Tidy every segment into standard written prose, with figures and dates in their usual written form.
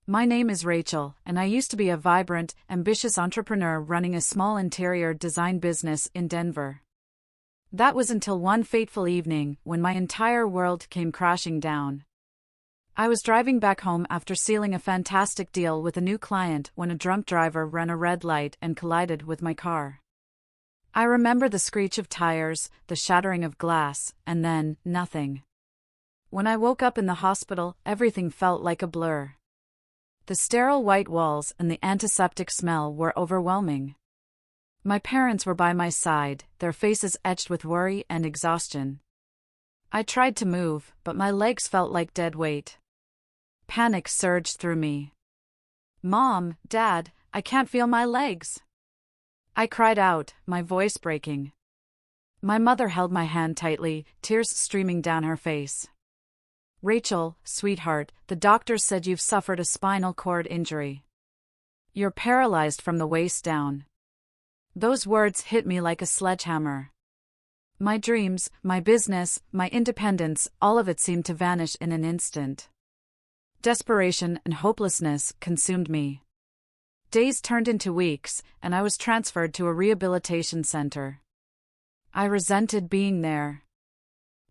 My name is Rachel, and I used to be a vibrant, ambitious entrepreneur running a small interior design business in Denver. That was until one fateful evening when my entire world came crashing down. I was driving back home after sealing a fantastic deal with a new client when a drunk driver ran a red light and collided with my car. I remember the screech of tires, the shattering of glass, and then, nothing. When I woke up in the hospital, everything felt like a blur. The sterile white walls and the antiseptic smell were overwhelming. My parents were by my side, their faces etched with worry and exhaustion. I tried to move, but my legs felt like dead weight. Panic surged through me. "Mom, Dad, I can't feel my legs." I cried out, my voice breaking. My mother held my hand tightly, tears streaming down her face. "Rachel, sweetheart, the doctor said you've suffered a spinal cord injury. You're paralyzed from the waist down." Those words hit me like a sledgehammer. My dreams, my business, my independence, all of it seemed to vanish in an instant. Desperation and hopelessness consumed me. Days turned into weeks, and I was transferred to a rehabilitation center. I resented being there.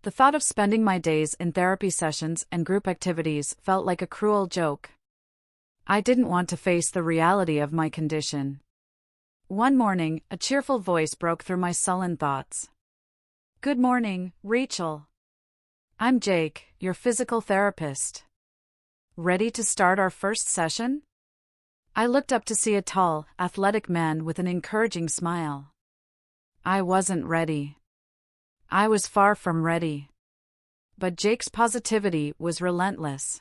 The thought of spending my days in therapy sessions and group activities felt like a cruel joke. I didn't want to face the reality of my condition. One morning, a cheerful voice broke through my sullen thoughts. "Good morning, Rachel. I'm Jake, your physical therapist. Ready to start our first session?" I looked up to see a tall, athletic man with an encouraging smile. I wasn't ready. I was far from ready. But Jake's positivity was relentless.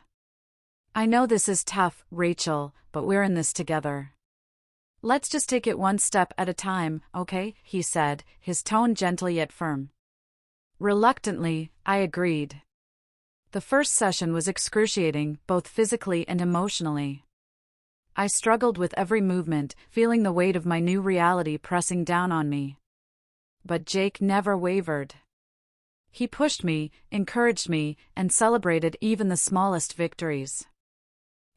"I know this is tough, Rachel, but we're in this together. Let's just take it one step at a time, okay?" he said, his tone gentle yet firm. Reluctantly, I agreed. The first session was excruciating, both physically and emotionally. I struggled with every movement, feeling the weight of my new reality pressing down on me. But Jake never wavered. He pushed me, encouraged me, and celebrated even the smallest victories.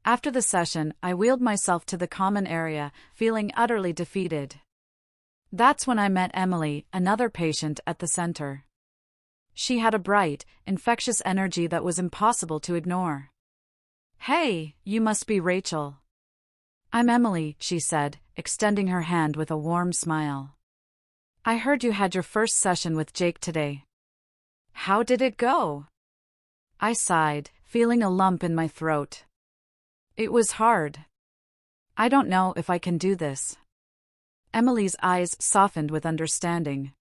After the session, I wheeled myself to the common area, feeling utterly defeated. That's when I met Emily, another patient at the center. She had a bright, infectious energy that was impossible to ignore. "Hey, you must be Rachel." "I'm Emily," she said, extending her hand with a warm smile. "I heard you had your first session with Jake today. How did it go?" I sighed, feeling a lump in my throat. "It was hard. I don't know if I can do this." Emily's eyes softened with understanding.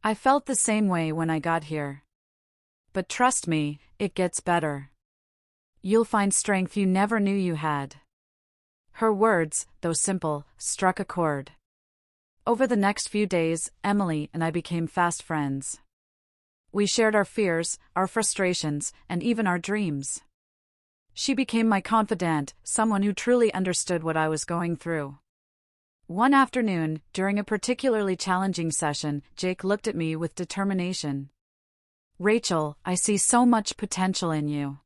"I felt the same way when I got here. But trust me, it gets better. You'll find strength you never knew you had." Her words, though simple, struck a chord. Over the next few days, Emily and I became fast friends. We shared our fears, our frustrations, and even our dreams. She became my confidant, someone who truly understood what I was going through. One afternoon, during a particularly challenging session, Jake looked at me with determination. "Rachel, I see so much potential in you.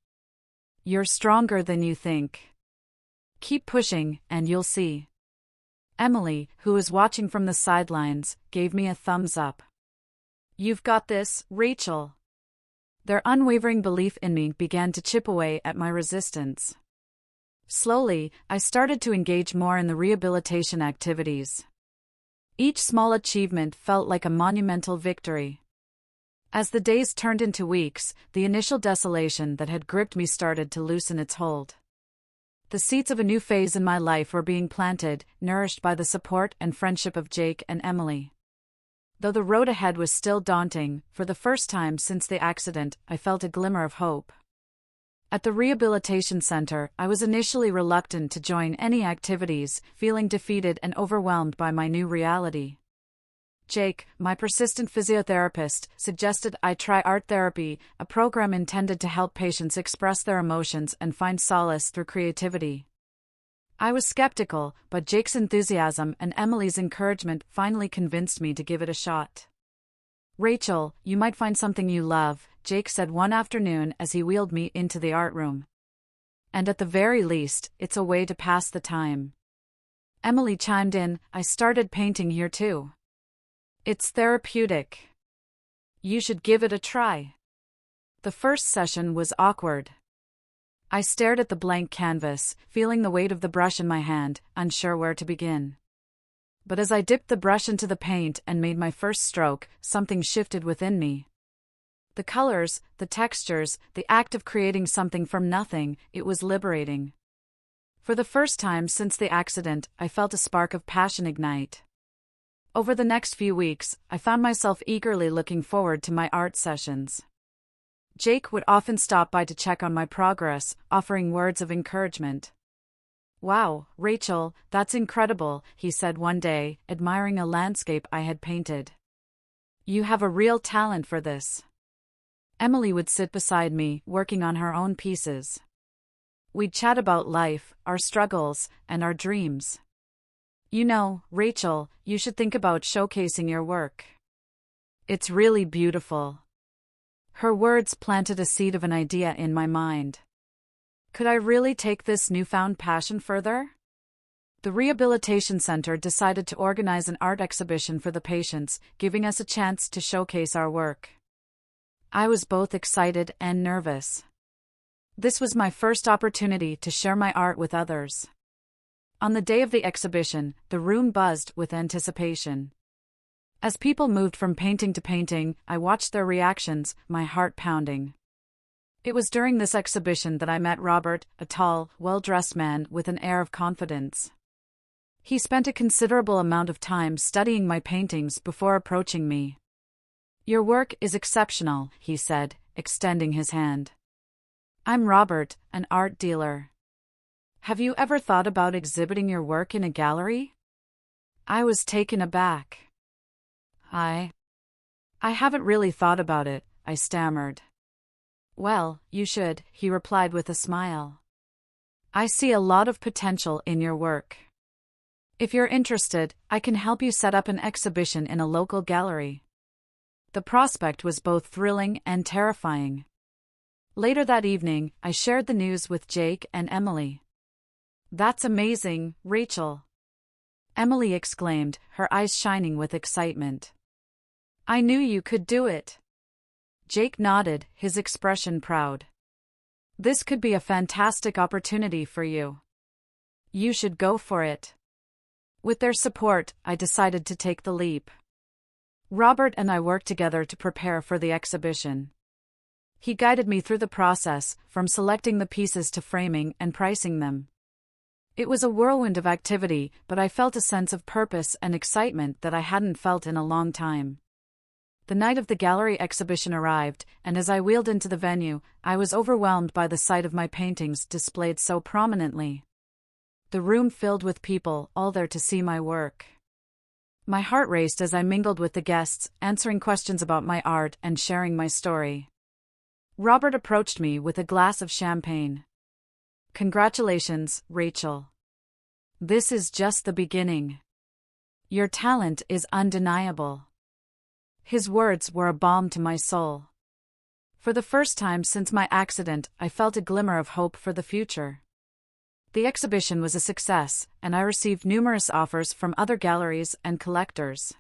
You're stronger than you think. Keep pushing, and you'll see." Emily, who was watching from the sidelines, gave me a thumbs up. "You've got this, Rachel." Their unwavering belief in me began to chip away at my resistance. Slowly, I started to engage more in the rehabilitation activities. Each small achievement felt like a monumental victory. As the days turned into weeks, the initial desolation that had gripped me started to loosen its hold. The seeds of a new phase in my life were being planted, nourished by the support and friendship of Jake and Emily. Though the road ahead was still daunting, for the first time since the accident, I felt a glimmer of hope. At the rehabilitation center, I was initially reluctant to join any activities, feeling defeated and overwhelmed by my new reality. Jake, my persistent physiotherapist, suggested I try art therapy, a program intended to help patients express their emotions and find solace through creativity. I was skeptical, but Jake's enthusiasm and Emily's encouragement finally convinced me to give it a shot. "Rachel, you might find something you love," Jake said one afternoon as he wheeled me into the art room. and at the very least, it's a way to pass the time. Emily chimed in, I started painting here too. It's therapeutic. You should give it a try. The first session was awkward. I stared at the blank canvas, feeling the weight of the brush in my hand, unsure where to begin. But as I dipped the brush into the paint and made my first stroke, something shifted within me. The colors, the textures, the act of creating something from nothing, it was liberating. For the first time since the accident, I felt a spark of passion ignite. Over the next few weeks, I found myself eagerly looking forward to my art sessions. Jake would often stop by to check on my progress, offering words of encouragement. Wow, Rachel, that's incredible, he said one day, admiring a landscape I had painted. You have a real talent for this. Emily would sit beside me, working on her own pieces. We'd chat about life, our struggles, and our dreams. You know, Rachel, you should think about showcasing your work. It's really beautiful. Her words planted a seed of an idea in my mind. Could I really take this newfound passion further? The Rehabilitation Center decided to organize an art exhibition for the patients, giving us a chance to showcase our work. I was both excited and nervous. This was my first opportunity to share my art with others. On the day of the exhibition, the room buzzed with anticipation. As people moved from painting to painting, I watched their reactions, my heart pounding. It was during this exhibition that I met Robert, a tall, well-dressed man with an air of confidence. He spent a considerable amount of time studying my paintings before approaching me. Your work is exceptional, he said, extending his hand. I'm Robert, an art dealer. Have you ever thought about exhibiting your work in a gallery? I was taken aback. I haven't really thought about it, I stammered. Well, you should, he replied with a smile. I see a lot of potential in your work. If you're interested, I can help you set up an exhibition in a local gallery. The prospect was both thrilling and terrifying. Later that evening, I shared the news with Jake and Emily. That's amazing, Rachel. Emily exclaimed, her eyes shining with excitement. I knew you could do it. Jake nodded, his expression proud. This could be a fantastic opportunity for you. You should go for it. With their support, I decided to take the leap. Robert and I worked together to prepare for the exhibition. He guided me through the process, from selecting the pieces to framing and pricing them. It was a whirlwind of activity, but I felt a sense of purpose and excitement that I hadn't felt in a long time. The night of the gallery exhibition arrived, and as I wheeled into the venue, I was overwhelmed by the sight of my paintings displayed so prominently. The room filled with people, all there to see my work. My heart raced as I mingled with the guests, answering questions about my art and sharing my story. Robert approached me with a glass of champagne. Congratulations, Rachel. This is just the beginning. Your talent is undeniable. His words were a balm to my soul. For the first time since my accident, I felt a glimmer of hope for the future. The exhibition was a success, and I received numerous offers from other galleries and collectors.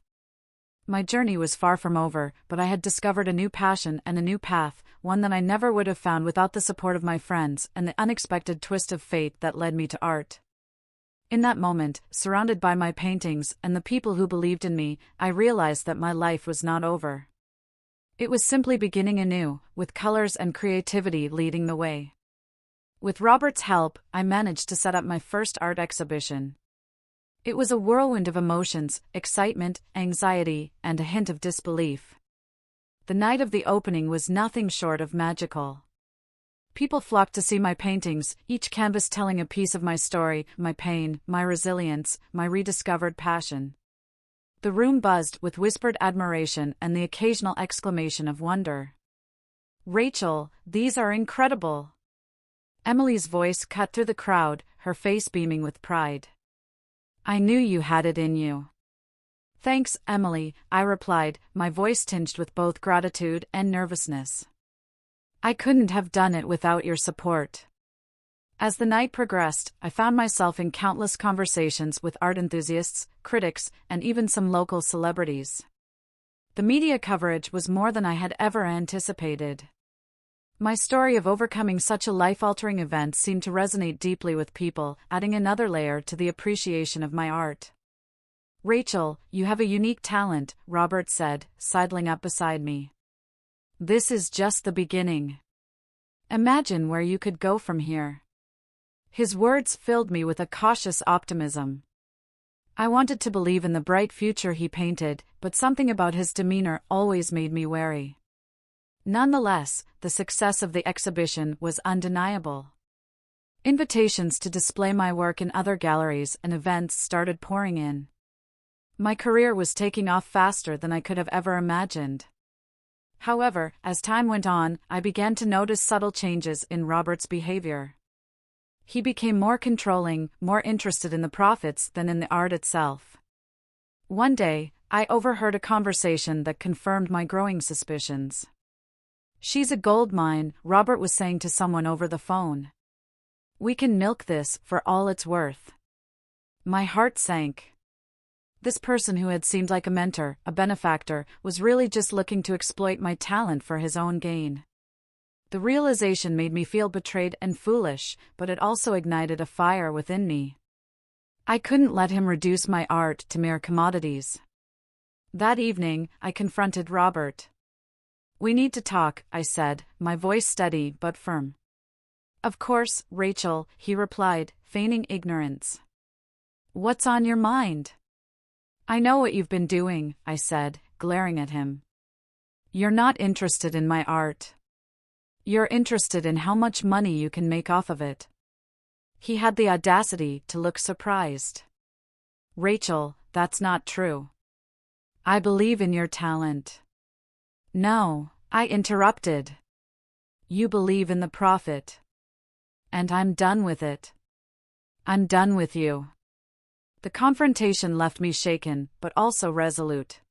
My journey was far from over, but I had discovered a new passion and a new path, one that I never would have found without the support of my friends and the unexpected twist of fate that led me to art. In that moment, surrounded by my paintings and the people who believed in me, I realized that my life was not over. It was simply beginning anew, with colors and creativity leading the way. With Robert's help, I managed to set up my first art exhibition. It was a whirlwind of emotions, excitement, anxiety, and a hint of disbelief. The night of the opening was nothing short of magical. People flocked to see my paintings, each canvas telling a piece of my story, my pain, my resilience, my rediscovered passion. The room buzzed with whispered admiration and the occasional exclamation of wonder. Rachel, these are incredible! Emily's voice cut through the crowd, her face beaming with pride. I knew you had it in you. Thanks, Emily, I replied, my voice tinged with both gratitude and nervousness. I couldn't have done it without your support. As the night progressed, I found myself in countless conversations with art enthusiasts, critics, and even some local celebrities. The media coverage was more than I had ever anticipated. My story of overcoming such a life-altering event seemed to resonate deeply with people, adding another layer to the appreciation of my art. "Rachel, you have a unique talent," Robert said, sidling up beside me. "This is just the beginning. Imagine where you could go from here." His words filled me with a cautious optimism. I wanted to believe in the bright future he painted, but something about his demeanor always made me wary. Nonetheless, the success of the exhibition was undeniable. Invitations to display my work in other galleries and events started pouring in. My career was taking off faster than I could have ever imagined. However, as time went on, I began to notice subtle changes in Robert's behavior. He became more controlling, more interested in the profits than in the art itself. One day, I overheard a conversation that confirmed my growing suspicions. "She's a gold mine," Robert was saying to someone over the phone. "We can milk this for all it's worth." My heart sank. This person who had seemed like a mentor, a benefactor, was really just looking to exploit my talent for his own gain. The realization made me feel betrayed and foolish, but it also ignited a fire within me. I couldn't let him reduce my art to mere commodities. That evening, I confronted Robert. "We need to talk," I said, my voice steady but firm. "Of course, Rachel," he replied, feigning ignorance. "What's on your mind?" "I know what you've been doing," I said, glaring at him. "You're not interested in my art. You're interested in how much money you can make off of it." He had the audacity to look surprised. "Rachel, that's not true. I believe in your talent." "No," I interrupted. "You believe in the profit. And I'm done with it. I'm done with you." The confrontation left me shaken, but also resolute.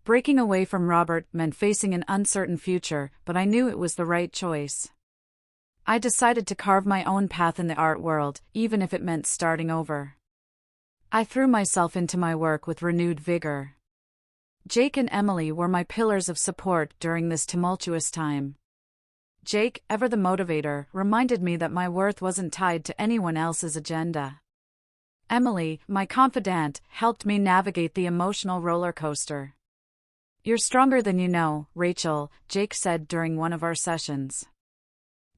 Breaking away from Robert meant facing an uncertain future, but I knew it was the right choice. I decided to carve my own path in the art world, even if it meant starting over. I threw myself into my work with renewed vigor. Jake and Emily were my pillars of support during this tumultuous time. Jake, ever the motivator, reminded me that my worth wasn't tied to anyone else's agenda. Emily, my confidant, helped me navigate the emotional roller coaster. "You're stronger than you know, Rachel," Jake said during one of our sessions.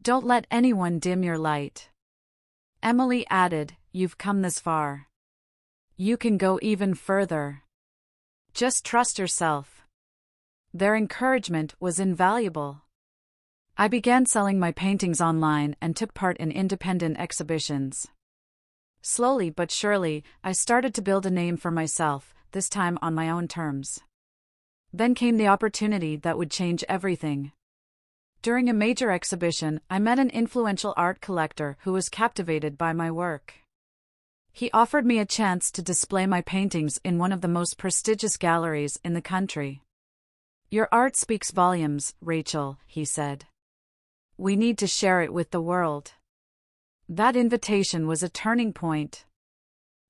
"Don't let anyone dim your light." Emily added, "You've come this far. You can go even further. Just trust yourself." Their encouragement was invaluable. I began selling my paintings online and took part in independent exhibitions. Slowly but surely, I started to build a name for myself, this time on my own terms. Then came the opportunity that would change everything. During a major exhibition, I met an influential art collector who was captivated by my work. He offered me a chance to display my paintings in one of the most prestigious galleries in the country. "Your art speaks volumes, Rachel," he said. "We need to share it with the world." That invitation was a turning point.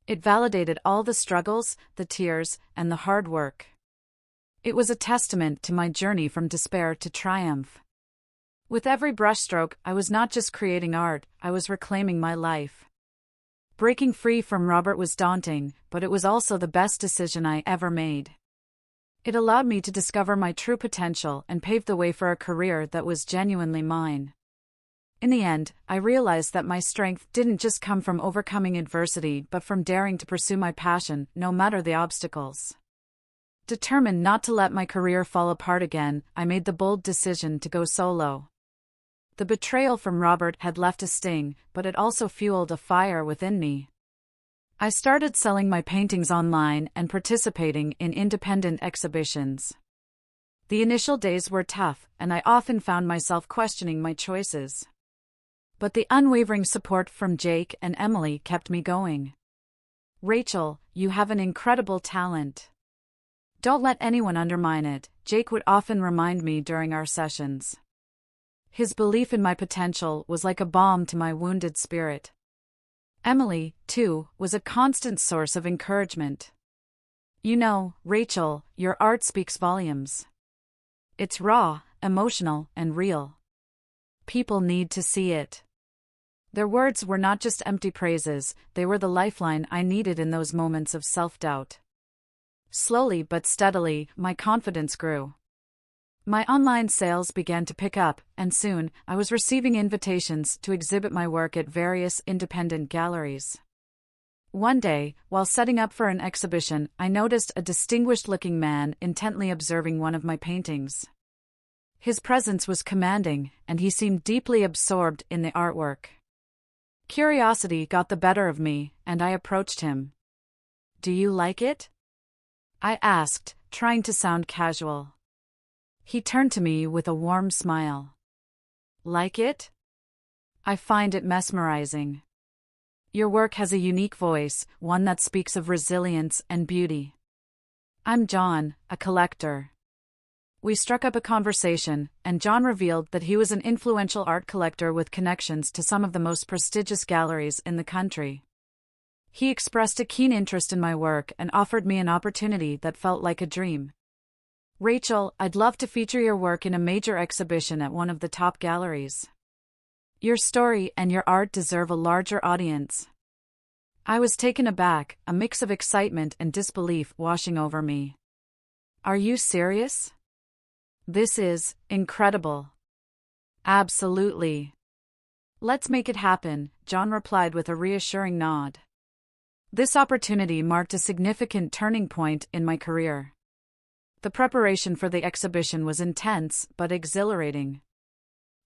It validated all the struggles, the tears, and the hard work. It was a testament to my journey from despair to triumph. With every brushstroke, I was not just creating art, I was reclaiming my life. Breaking free from Robert was daunting, but it was also the best decision I ever made. It allowed me to discover my true potential and paved the way for a career that was genuinely mine. In the end, I realized that my strength didn't just come from overcoming adversity but from daring to pursue my passion, no matter the obstacles. Determined not to let my career fall apart again, I made the bold decision to go solo. The betrayal from Robert had left a sting, but it also fueled a fire within me. I started selling my paintings online and participating in independent exhibitions. The initial days were tough, and I often found myself questioning my choices. But the unwavering support from Jake and Emily kept me going. "Rachel, you have an incredible talent. Don't let anyone undermine it," Jake would often remind me during our sessions. His belief in my potential was like a balm to my wounded spirit. Emily, too, was a constant source of encouragement. "You know, Rachel, your art speaks volumes. It's raw, emotional, and real. People need to see it." Their words were not just empty praises, they were the lifeline I needed in those moments of self-doubt. Slowly but steadily, my confidence grew. My online sales began to pick up, and soon, I was receiving invitations to exhibit my work at various independent galleries. One day, while setting up for an exhibition, I noticed a distinguished-looking man intently observing one of my paintings. His presence was commanding, and he seemed deeply absorbed in the artwork. Curiosity got the better of me, and I approached him. "Do you like it?" I asked, trying to sound casual. He turned to me with a warm smile. "Like it? I find it mesmerizing. Your work has a unique voice, one that speaks of resilience and beauty. I'm John, a collector." We struck up a conversation, and John revealed that he was an influential art collector with connections to some of the most prestigious galleries in the country. He expressed a keen interest in my work and offered me an opportunity that felt like a dream. "Rachel, I'd love to feature your work in a major exhibition at one of the top galleries. Your story and your art deserve a larger audience." I was taken aback, a mix of excitement and disbelief washing over me. "Are you serious? This is incredible." "Absolutely. Let's make it happen," John replied with a reassuring nod. This opportunity marked a significant turning point in my career. The preparation for the exhibition was intense but exhilarating.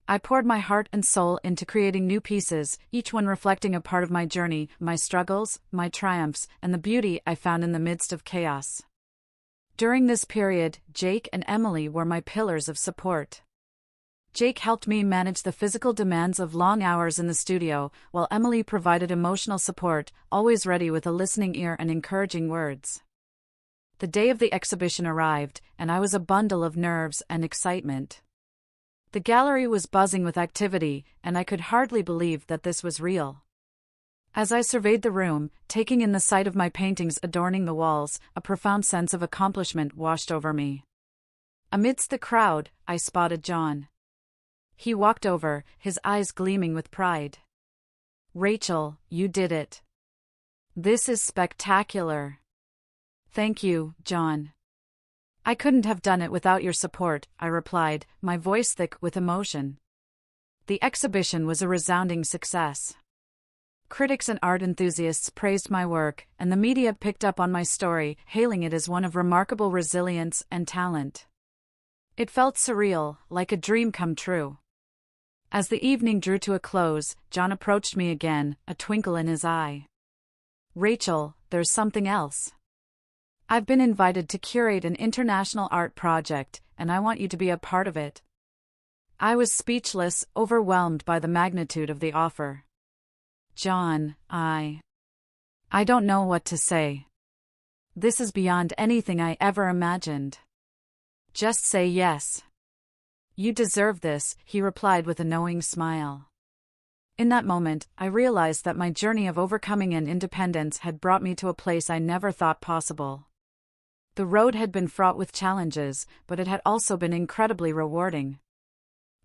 I poured my heart and soul into creating new pieces, each one reflecting a part of my journey, my struggles, my triumphs, and the beauty I found in the midst of chaos. During this period, Jake and Emily were my pillars of support. Jake helped me manage the physical demands of long hours in the studio, while Emily provided emotional support, always ready with a listening ear and encouraging words. The day of the exhibition arrived, and I was a bundle of nerves and excitement. The gallery was buzzing with activity, and I could hardly believe that this was real. As I surveyed the room, taking in the sight of my paintings adorning the walls, a profound sense of accomplishment washed over me. Amidst the crowd, I spotted John. He walked over, his eyes gleaming with pride. "Rachel, you did it. This is spectacular." "Thank you, John. I couldn't have done it without your support," I replied, my voice thick with emotion. The exhibition was a resounding success. Critics and art enthusiasts praised my work, and the media picked up on my story, hailing it as one of remarkable resilience and talent. It felt surreal, like a dream come true. As the evening drew to a close, John approached me again, a twinkle in his eye. "Rachel, there's something else. I've been invited to curate an international art project, and I want you to be a part of it." I was speechless, overwhelmed by the magnitude of the offer. "John, I don't know what to say. This is beyond anything I ever imagined." "Just say yes. You deserve this," he replied with a knowing smile. In that moment, I realized that my journey of overcoming and independence had brought me to a place I never thought possible. The road had been fraught with challenges, but it had also been incredibly rewarding.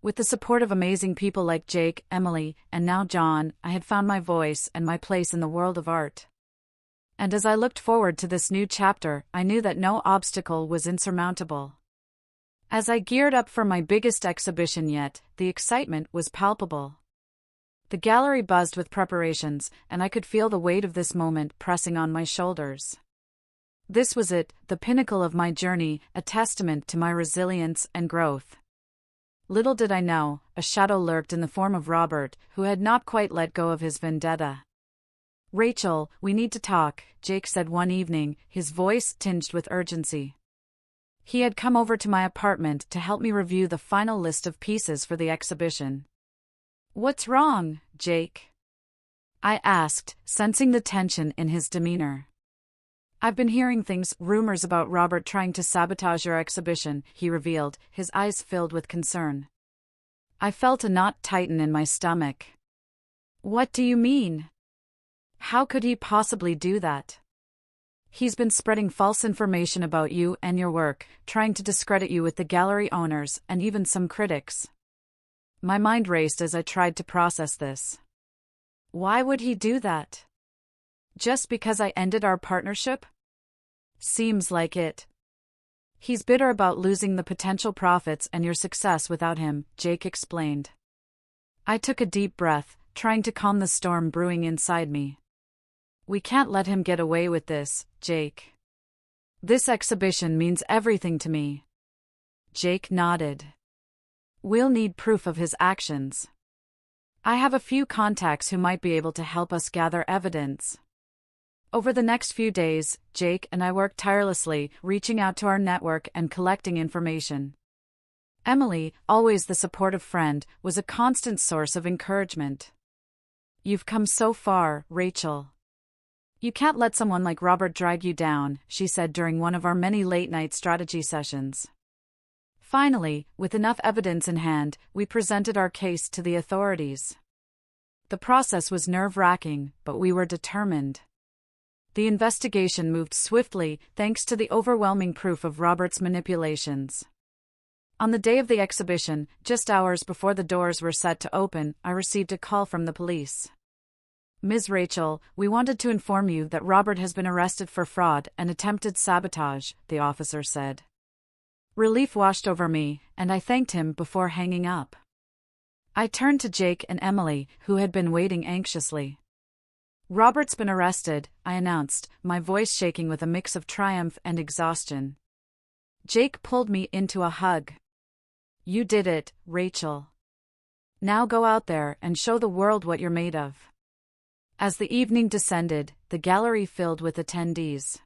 With the support of amazing people like Jake, Emily, and now John, I had found my voice and my place in the world of art. And as I looked forward to this new chapter, I knew that no obstacle was insurmountable. As I geared up for my biggest exhibition yet, the excitement was palpable. The gallery buzzed with preparations, and I could feel the weight of this moment pressing on my shoulders. This was it, the pinnacle of my journey, a testament to my resilience and growth. Little did I know, a shadow lurked in the form of Robert, who had not quite let go of his vendetta. "Rachel, we need to talk," Jake said one evening, his voice tinged with urgency. He had come over to my apartment to help me review the final list of pieces for the exhibition. "What's wrong, Jake?" I asked, sensing the tension in his demeanor. "I've been hearing rumors about Robert trying to sabotage your exhibition," he revealed, his eyes filled with concern. I felt a knot tighten in my stomach. What do you mean? How could he possibly do that? He's been spreading false information about you and your work, trying to discredit you with the gallery owners and even some critics. My mind raced as I tried to process this. Why would he do that? Just because I ended our partnership? Seems like it. He's bitter about losing the potential profits and your success without him, Jake explained. I took a deep breath, trying to calm the storm brewing inside me. We can't let him get away with this, Jake. This exhibition means everything to me. Jake nodded. We'll need proof of his actions. I have a few contacts who might be able to help us gather evidence. Over the next few days, Jake and I worked tirelessly, reaching out to our network and collecting information. Emily, always the supportive friend, was a constant source of encouragement. You've come so far, Rachel. You can't let someone like Robert drag you down, she said during one of our many late-night strategy sessions. Finally, with enough evidence in hand, we presented our case to the authorities. The process was nerve-wracking, but we were determined. The investigation moved swiftly thanks to the overwhelming proof of Robert's manipulations. On the day of the exhibition, just hours before the doors were set to open, I received a call from the police. Ms. Rachel, we wanted to inform you that Robert has been arrested for fraud and attempted sabotage, the officer said. Relief washed over me, and I thanked him before hanging up. I turned to Jake and Emily, who had been waiting anxiously. Robert's been arrested, I announced, my voice shaking with a mix of triumph and exhaustion. Jake pulled me into a hug. You did it, Rachel. Now go out there and show the world what you're made of. As the evening descended, the gallery filled with attendees.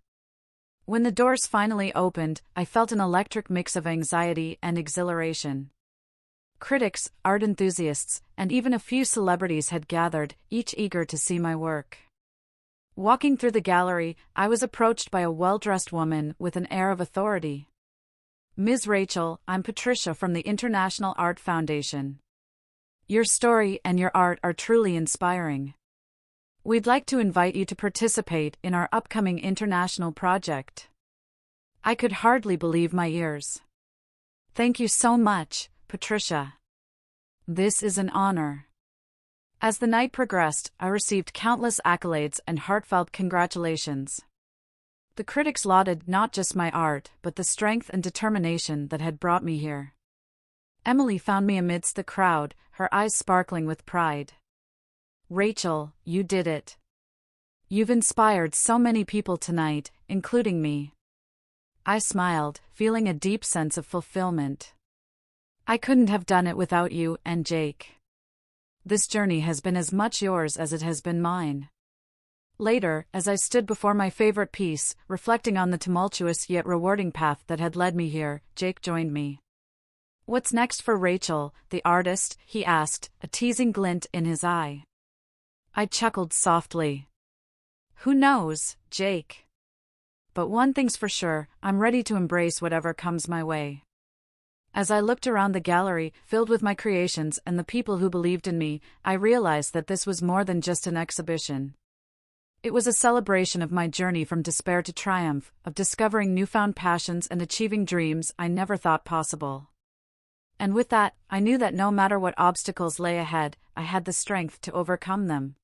When the doors finally opened, I felt an electric mix of anxiety and exhilaration. Critics, art enthusiasts, and even a few celebrities had gathered, each eager to see my work. Walking through the gallery, I was approached by a well-dressed woman with an air of authority. Ms. Rachel, I'm Patricia from the International Art Foundation. Your story and your art are truly inspiring. We'd like to invite you to participate in our upcoming international project. I could hardly believe my ears. Thank you so much, Patricia. This is an honor. As the night progressed, I received countless accolades and heartfelt congratulations. The critics lauded not just my art, but the strength and determination that had brought me here. Emily found me amidst the crowd, her eyes sparkling with pride. Rachel, you did it. You've inspired so many people tonight, including me. I smiled, feeling a deep sense of fulfillment. I couldn't have done it without you and Jake. This journey has been as much yours as it has been mine. Later, as I stood before my favorite piece, reflecting on the tumultuous yet rewarding path that had led me here, Jake joined me. What's next for Rachel, the artist? He asked, a teasing glint in his eye. I chuckled softly. Who knows, Jake? But one thing's for sure, I'm ready to embrace whatever comes my way. As I looked around the gallery, filled with my creations and the people who believed in me, I realized that this was more than just an exhibition. It was a celebration of my journey from despair to triumph, of discovering newfound passions and achieving dreams I never thought possible. And with that, I knew that no matter what obstacles lay ahead, I had the strength to overcome them.